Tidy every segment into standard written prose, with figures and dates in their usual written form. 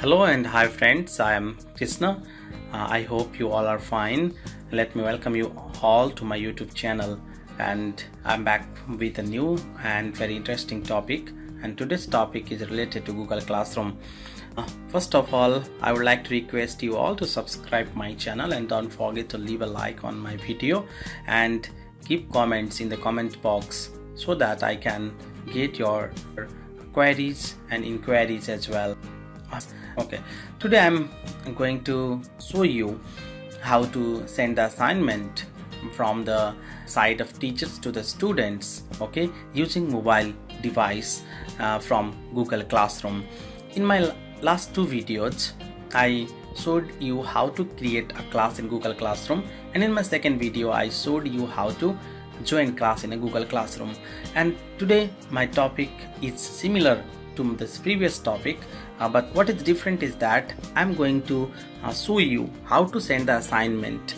Hello and hi friends, I am Krishna. I hope you all are fine. Let me welcome you all to my YouTube channel, and I'm back with a new and very interesting topic, and today's topic is related to Google Classroom. First of all, I would like to request you all to subscribe my channel and don't forget to leave a like on my video and keep comments in the comment box so that I can get your queries and inquiries as well. Okay, today I'm going to show you how to send the assignment from the side of teachers to the students, okay, using mobile device from Google Classroom. In my last two videos I showed you how to create a class in Google Classroom, and in my second video I showed you how to join class in a Google Classroom. And today my topic is similar to this previous topic, but what is different is that I'm going to show you how to send the assignment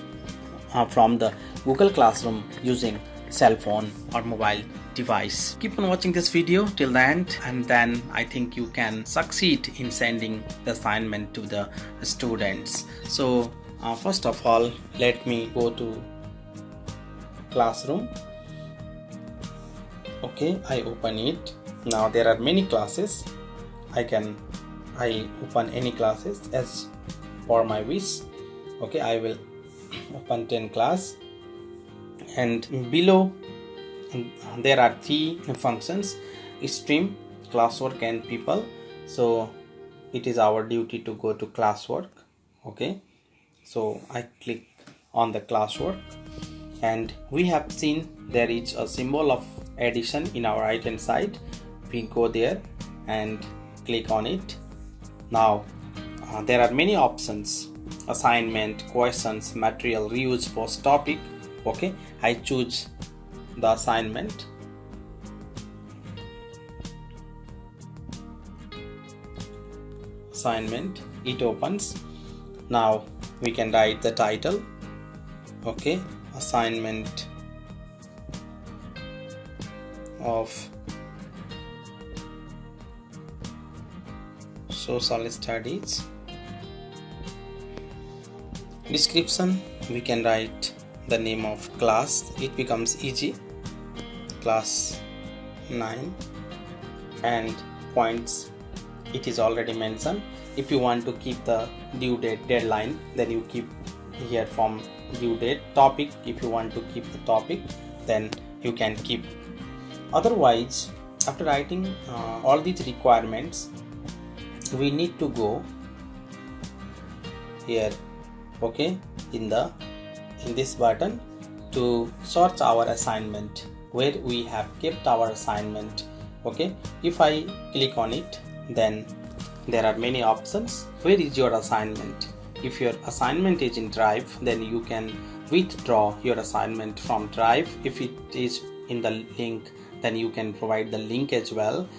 from the Google Classroom using cell phone or mobile device. Keep on watching this video till the end, and then I think you can succeed in sending the assignment to the students. So first of all, let me go to Classroom. Okay, I open it. Now there are many classes. I open any classes as for my wish. Okay, I will open 10 class, and below there are three functions: stream, classwork and people. So it is our duty to go to classwork. Okay, so I click on the classwork, and we have seen there is a symbol of addition in our right hand side. We go there and click on it. Now there are many options: assignment, questions, material, reuse, post topic. Okay, I choose the assignment. It opens. Now we can write the title. Okay, assignment of social studies. Description, we can write the name of class. It becomes easy, class 9. And points, it is already mentioned. If you want to keep the due date, deadline, then you keep here from due date. Topic, if you want to keep the topic, then you can keep. Otherwise, after writing all these requirements, we need to go here, okay, in this button to search our assignment, where we have kept our assignment. Okay, if I click on it, then there are many options. Where is your assignment? If your assignment is in Drive, then you can withdraw your assignment from Drive. If it is in the link, then you can provide the link as well.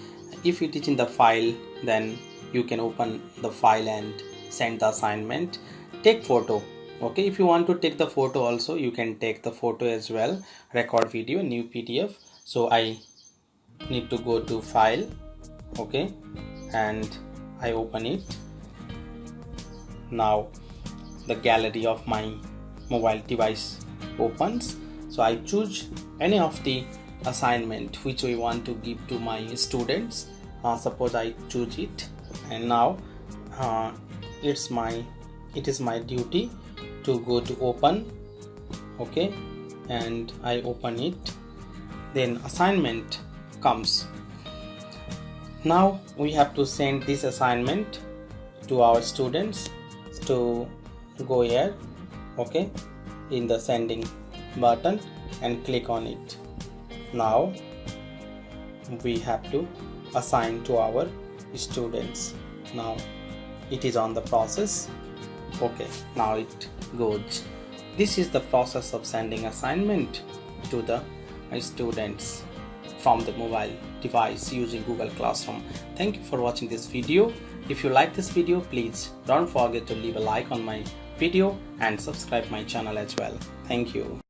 If it is in the file, then you can open the file and send the assignment. Take photo. Okay, if you want to take the photo also, you can take the photo as well. Record video, new PDF. So I need to go to file. Okay, and I open it. Now the gallery of my mobile device opens. So I choose any of the assignment which I want to give to my students. Suppose I choose it, and now it is my duty to go to open. Okay, and I open it. Then assignment comes. Now we have to send this assignment to our students. To go here, okay, in the sending button and click on it. Now we have to assign to our students. Now it is on the process. Okay, now it goes. This is the process of sending assignment to the students from the mobile device using Google Classroom. Thank you for watching this video. If you like this video, please don't forget to leave a like on my video and subscribe my channel as well. Thank you.